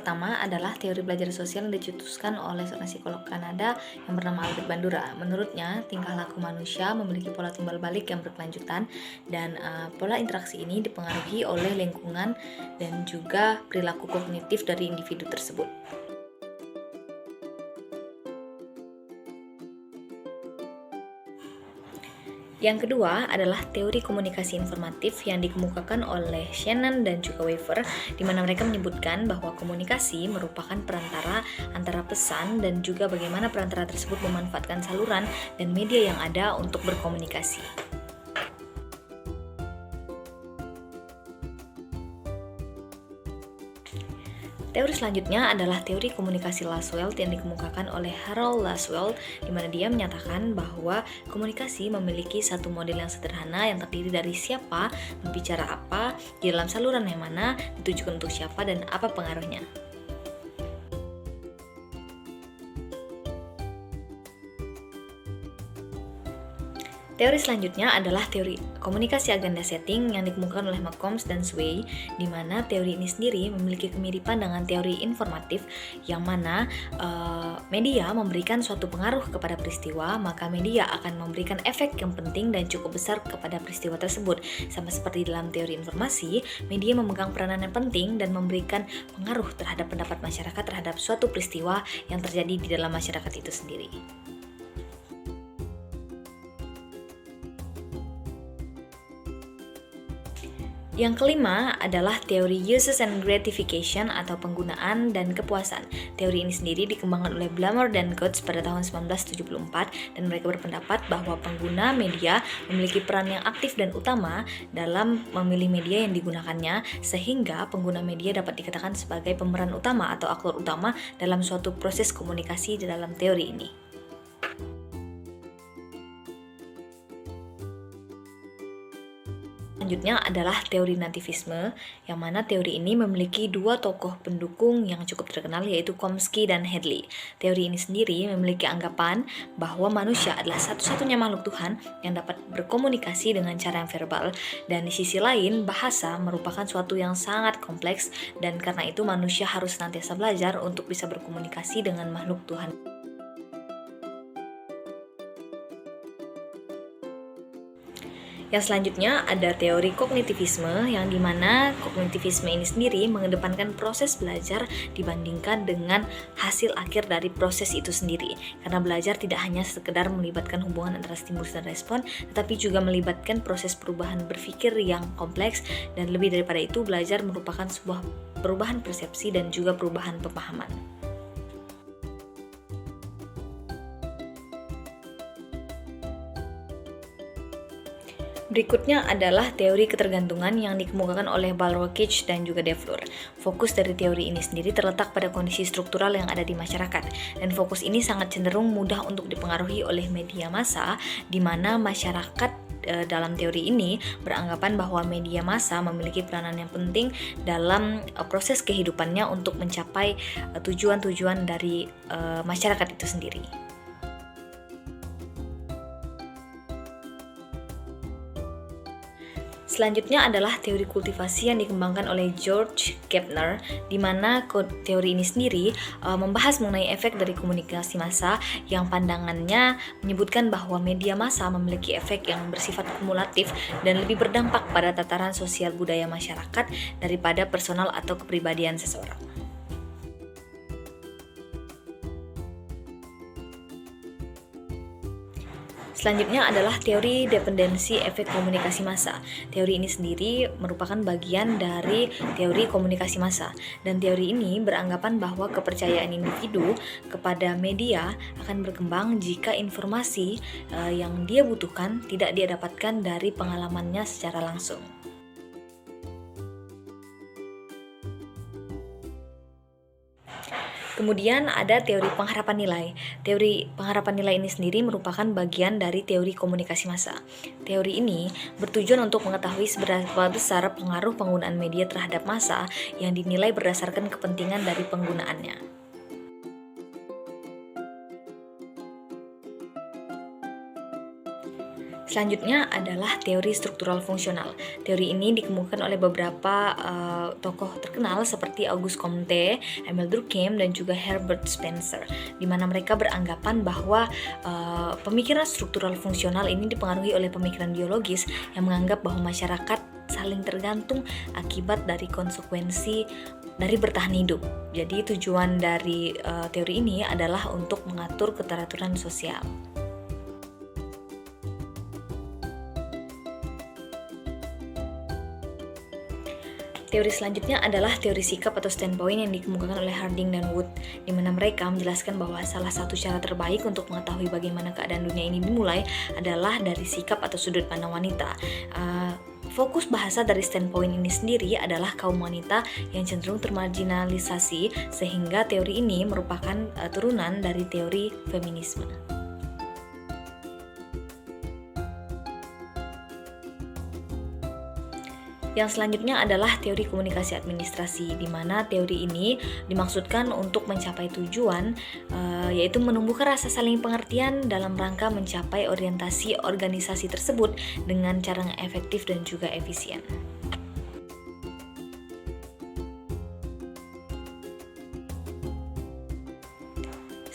pertama adalah teori belajar sosial yang dicetuskan oleh seorang psikolog Kanada yang bernama Albert Bandura. Menurutnya, tingkah laku manusia memiliki pola timbal balik yang berkelanjutan dan pola interaksi ini dipengaruhi oleh lingkungan dan juga perilaku kognitif dari individu tersebut. Yang kedua adalah teori komunikasi informatif yang dikemukakan oleh Shannon dan juga Weaver, di mana mereka menyebutkan bahwa komunikasi merupakan perantara antara pesan dan juga bagaimana perantara tersebut memanfaatkan saluran dan media yang ada untuk berkomunikasi. Teori selanjutnya adalah teori komunikasi Lasswell yang dikemukakan oleh Harold Lasswell, di mana dia menyatakan bahwa komunikasi memiliki satu model yang sederhana yang terdiri dari siapa, berbicara apa, di dalam saluran yang mana, ditujukan untuk siapa, dan apa pengaruhnya. Teori selanjutnya adalah teori komunikasi agenda setting yang dikemukakan oleh McCombs dan Sway, di mana teori ini sendiri memiliki kemiripan dengan teori informatif, yang mana media memberikan suatu pengaruh kepada peristiwa, maka media akan memberikan efek yang penting dan cukup besar kepada peristiwa tersebut. Sama seperti dalam teori informasi, media memegang peranan yang penting dan memberikan pengaruh terhadap pendapat masyarakat terhadap suatu peristiwa yang terjadi di dalam masyarakat itu sendiri. Yang kelima adalah teori uses and gratification atau penggunaan dan kepuasan. Teori ini sendiri dikembangkan oleh Blamire dan Coates pada tahun 1974, dan mereka berpendapat bahwa pengguna media memiliki peran yang aktif dan utama dalam memilih media yang digunakannya, sehingga pengguna media dapat dikatakan sebagai pemeran utama atau aktor utama dalam suatu proses komunikasi di dalam teori ini. Selanjutnya adalah teori nativisme, yang mana teori ini memiliki dua tokoh pendukung yang cukup terkenal, yaitu Chomsky dan Hadley. Teori ini sendiri memiliki anggapan bahwa manusia adalah satu-satunya makhluk Tuhan yang dapat berkomunikasi dengan cara yang verbal, dan di sisi lain bahasa merupakan suatu yang sangat kompleks, dan karena itu manusia harus senantiasa belajar untuk bisa berkomunikasi dengan makhluk Tuhan. Yang selanjutnya ada teori kognitivisme, yang dimana kognitivisme ini sendiri mengedepankan proses belajar dibandingkan dengan hasil akhir dari proses itu sendiri. Karena belajar tidak hanya sekedar melibatkan hubungan antara stimulus dan respon, tetapi juga melibatkan proses perubahan berpikir yang kompleks, dan lebih daripada itu belajar merupakan sebuah perubahan persepsi dan juga perubahan pemahaman. Berikutnya adalah teori ketergantungan yang dikemukakan oleh Ball-Rockich dan juga Devlur. Fokus dari teori ini sendiri terletak pada kondisi struktural yang ada di masyarakat, dan fokus ini sangat cenderung mudah untuk dipengaruhi oleh media massa, di mana masyarakat dalam teori ini beranggapan bahwa media massa memiliki peranan yang penting dalam proses kehidupannya untuk mencapai tujuan-tujuan dari masyarakat itu sendiri. Selanjutnya adalah teori kultivasi yang dikembangkan oleh George Gepner, di mana teori ini sendiri membahas mengenai efek dari komunikasi massa, yang pandangannya menyebutkan bahwa media massa memiliki efek yang bersifat kumulatif dan lebih berdampak pada tataran sosial budaya masyarakat daripada personal atau kepribadian seseorang. Selanjutnya adalah teori dependensi efek komunikasi massa. Teori ini sendiri merupakan bagian dari teori komunikasi massa, dan teori ini beranggapan bahwa kepercayaan individu kepada media akan berkembang jika informasi yang dia butuhkan tidak dia dapatkan dari pengalamannya secara langsung. Kemudian ada teori pengharapan nilai. Teori pengharapan nilai ini sendiri merupakan bagian dari teori komunikasi massa. Teori ini bertujuan untuk mengetahui seberapa besar pengaruh penggunaan media terhadap massa yang dinilai berdasarkan kepentingan dari penggunaannya. Selanjutnya adalah teori struktural fungsional. Teori ini dikemukakan oleh beberapa tokoh terkenal seperti Auguste Comte, Emile Durkheim, dan juga Herbert Spencer, di mana mereka beranggapan bahwa pemikiran struktural fungsional ini dipengaruhi oleh pemikiran biologis yang menganggap bahwa masyarakat saling tergantung akibat dari konsekuensi dari bertahan hidup. Jadi tujuan dari teori ini adalah untuk mengatur keteraturan sosial. Teori selanjutnya adalah teori sikap atau standpoint yang dikemukakan oleh Harding dan Wood, di mana mereka menjelaskan bahwa salah satu cara terbaik untuk mengetahui bagaimana keadaan dunia ini dimulai adalah dari sikap atau sudut pandang wanita. Fokus bahasa dari standpoint ini sendiri adalah kaum wanita yang cenderung termarginalisasi, sehingga teori ini merupakan turunan dari teori feminisme. Yang selanjutnya adalah teori komunikasi administrasi, di mana teori ini dimaksudkan untuk mencapai tujuan, yaitu menumbuhkan rasa saling pengertian dalam rangka mencapai orientasi organisasi tersebut dengan cara yang efektif dan juga efisien.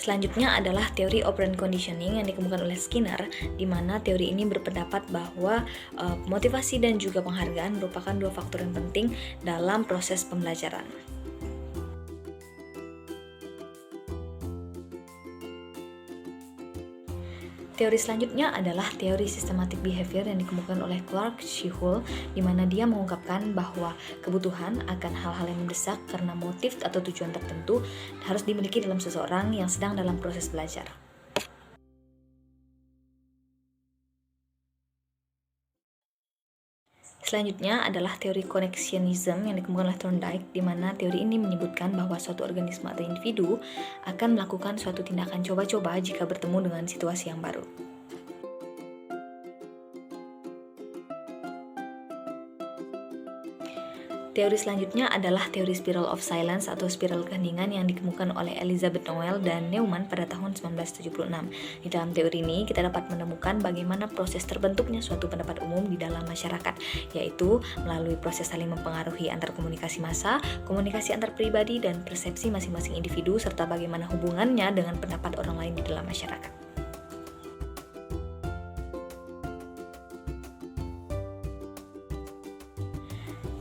Selanjutnya adalah teori operant conditioning yang dikemukakan oleh Skinner, di mana teori ini berpendapat bahwa motivasi dan juga penghargaan merupakan dua faktor yang penting dalam proses pembelajaran. Teori selanjutnya adalah teori systematic behavior yang dikemukakan oleh Clark Shihul, di mana dia mengungkapkan bahwa kebutuhan akan hal-hal yang mendesak karena motif atau tujuan tertentu harus dimiliki dalam seseorang yang sedang dalam proses belajar. Selanjutnya adalah teori connectionism yang dikemukakan oleh Thorndike, di mana teori ini menyebutkan bahwa suatu organisme atau individu akan melakukan suatu tindakan coba-coba jika bertemu dengan situasi yang baru. Teori selanjutnya adalah teori spiral of silence atau spiral keheningan yang dikemukakan oleh Elizabeth Noel dan Neumann pada tahun 1976. Di dalam teori ini kita dapat menemukan bagaimana proses terbentuknya suatu pendapat umum di dalam masyarakat, yaitu melalui proses saling mempengaruhi antar komunikasi massa, komunikasi antar pribadi, dan persepsi masing-masing individu, serta bagaimana hubungannya dengan pendapat orang lain di dalam masyarakat.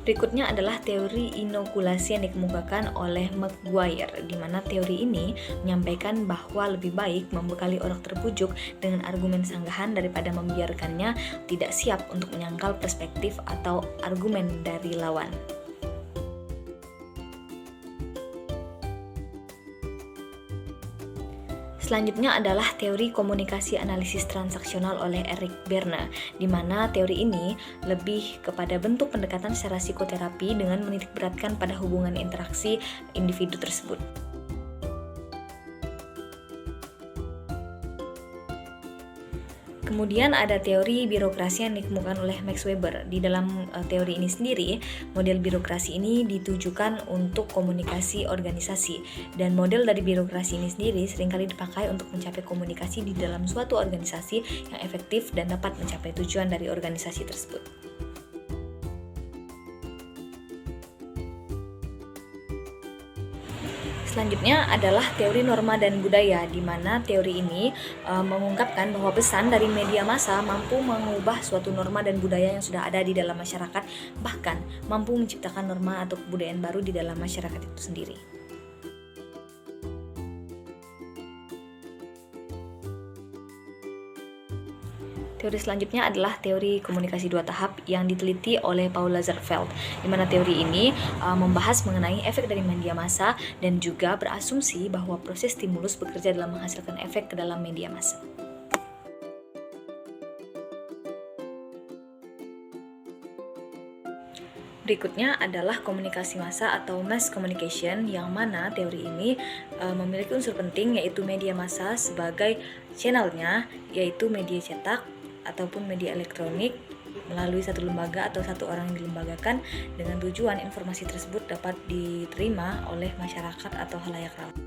Berikutnya adalah teori inokulasi yang dikemukakan oleh McGuire, di mana teori ini menyampaikan bahwa lebih baik membekali orang terbujuk dengan argumen sanggahan daripada membiarkannya tidak siap untuk menyangkal perspektif atau argumen dari lawan. Selanjutnya adalah teori komunikasi analisis transaksional oleh Eric Berne, di mana teori ini lebih kepada bentuk pendekatan secara psikoterapi dengan menitikberatkan pada hubungan interaksi individu tersebut. Kemudian ada teori birokrasi yang dikemukakan oleh Max Weber. Di dalam teori ini sendiri, model birokrasi ini ditujukan untuk komunikasi organisasi, dan model dari birokrasi ini sendiri seringkali dipakai untuk mencapai komunikasi di dalam suatu organisasi yang efektif dan dapat mencapai tujuan dari organisasi tersebut. Selanjutnya adalah teori norma dan budaya, di mana teori ini mengungkapkan bahwa pesan dari media massa mampu mengubah suatu norma dan budaya yang sudah ada di dalam masyarakat, bahkan mampu menciptakan norma atau kebudayaan baru di dalam masyarakat itu sendiri. Teori selanjutnya adalah teori komunikasi dua tahap yang diteliti oleh Paul Lazarsfeld, di mana teori ini membahas mengenai efek dari media massa dan juga berasumsi bahwa proses stimulus bekerja dalam menghasilkan efek ke dalam media massa. Berikutnya adalah komunikasi massa atau mass communication, yang mana teori ini memiliki unsur penting yaitu media massa sebagai channelnya, yaitu media cetak ataupun media elektronik melalui satu lembaga atau satu orang yang dilembagakan dengan tujuan informasi tersebut dapat diterima oleh masyarakat atau khalayak ramai.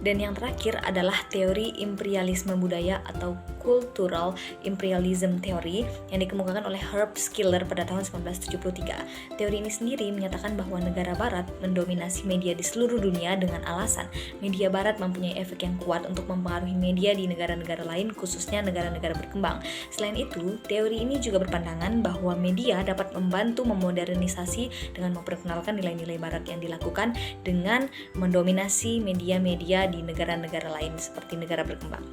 Dan yang terakhir adalah teori imperialisme budaya atau cultural imperialism theory yang dikemukakan oleh Herb Schiller pada tahun 1973. Teori ini sendiri menyatakan bahwa negara barat mendominasi media di seluruh dunia dengan alasan media barat mempunyai efek yang kuat untuk mempengaruhi media di negara-negara lain, khususnya negara-negara berkembang. Selain itu, teori ini juga berpandangan bahwa media dapat membantu memodernisasi dengan memperkenalkan nilai-nilai barat yang dilakukan dengan mendominasi media-media di negara-negara lain seperti negara berkembang.